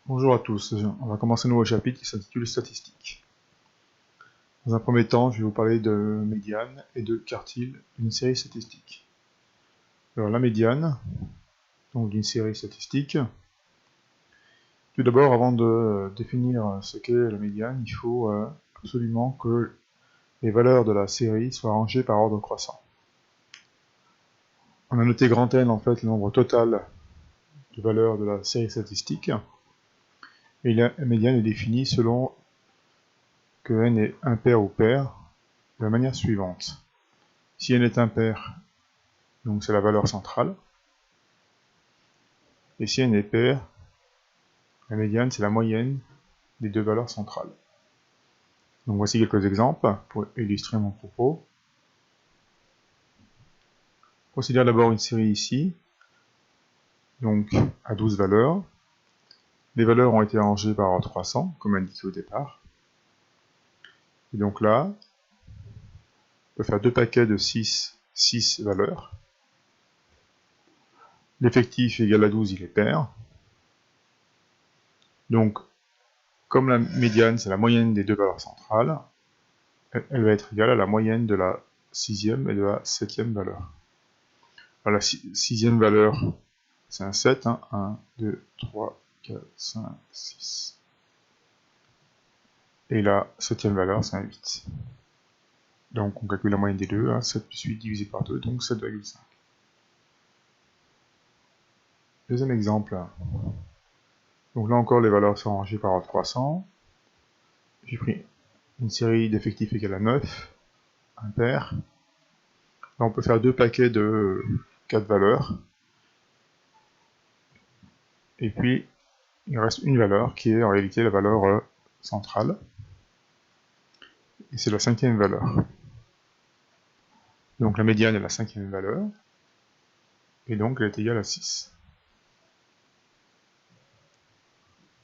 Bonjour à tous, on va commencer un nouveau chapitre qui s'intitule Statistiques. Dans un premier temps, je vais vous parler de médiane et de quartile d'une série statistique. Alors la médiane, donc d'une série statistique. Tout d'abord, avant de définir ce qu'est la médiane, il faut absolument que les valeurs de la série soient rangées par ordre croissant. On a noté grand N en fait le nombre total de valeurs de la série statistique. Et la médiane est définie selon que n est impair ou pair de la manière suivante. Si n est impair, donc c'est la valeur centrale. Et si n est pair, la médiane c'est la moyenne des deux valeurs centrales. Donc voici quelques exemples pour illustrer mon propos. On considère d'abord une série ici, donc à 12 valeurs. Les valeurs ont été rangées par ordre croissant, comme indiqué au départ. Et donc là, on peut faire deux paquets de 6 valeurs. L'effectif égal à 12, il est pair. Donc, comme la médiane, c'est la moyenne des deux valeurs centrales, elle va être égale à la moyenne de la sixième et de la septième valeur. Alors, la sixième valeur, c'est un 7, hein, 1, 2, 3, 4, 5, 6. Et la septième valeur, c'est un 8. Donc, on calcule la moyenne des deux, hein, 7 plus 8 divisé par 2, donc 7,5. Deuxième exemple. Donc là encore, les valeurs sont rangées par ordre croissant. J'ai pris une série d'effectifs égale à 9, impair. Là, on peut faire deux paquets de 4 valeurs. Et puis, il reste une valeur qui est en réalité la valeur centrale. Et c'est la cinquième valeur. Donc la médiane est la cinquième valeur. Et donc elle est égale à 6.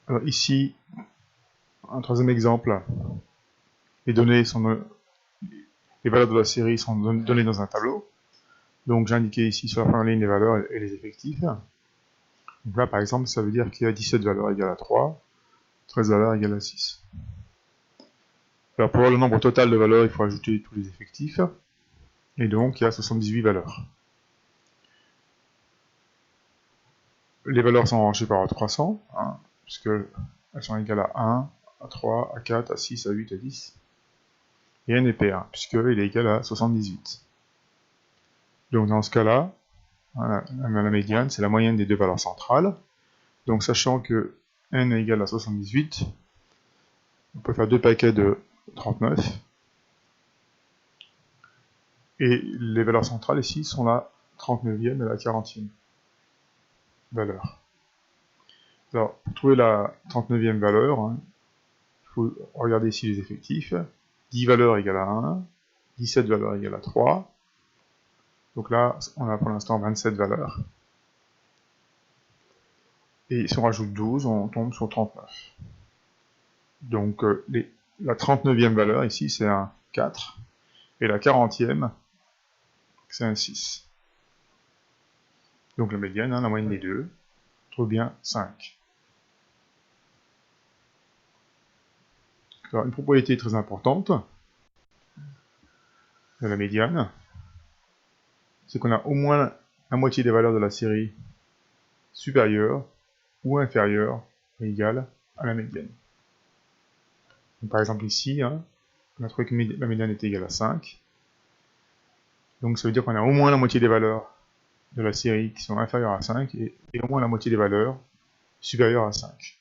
Alors ici, un troisième exemple. Les valeurs de la série sont données dans un tableau. Donc j'ai indiqué ici sur la première ligne les valeurs et les effectifs. Donc là par exemple, ça veut dire qu'il y a 17 valeurs égales à 3, 13 valeurs égales à 6. Alors pour avoir le nombre total de valeurs, il faut ajouter tous les effectifs. Et donc il y a 78 valeurs. Les valeurs sont rangées par ordre croissant, hein, puisque elles sont égales à 1, à 3, à 4, à 6, à 8, à 10. Et n est pair, puisqu'il est égal à 78. Donc dans ce cas-là, la médiane, c'est la moyenne des deux valeurs centrales. Donc sachant que n est égal à 78, on peut faire deux paquets de 39. Et les valeurs centrales ici sont la 39e et la 40e valeur. Alors, pour trouver la 39e valeur, hein, il faut regarder ici les effectifs. 10 valeurs égale à 1, 17 valeurs égale à 3. Donc là, on a pour l'instant 27 valeurs. Et si on rajoute 12, on tombe sur 39. Donc la 39e valeur ici, c'est un 4. Et la 40e, c'est un 6. Donc la médiane, hein, la moyenne des deux, on trouve bien 5. Alors, une propriété très importante de la médiane, c'est qu'on a au moins la moitié des valeurs de la série supérieure ou inférieure ou égale à la médiane. Donc, par exemple ici, hein, on a trouvé que la médiane est égale à 5. Donc ça veut dire qu'on a au moins la moitié des valeurs de la série qui sont inférieures à 5 et au moins la moitié des valeurs supérieures à 5.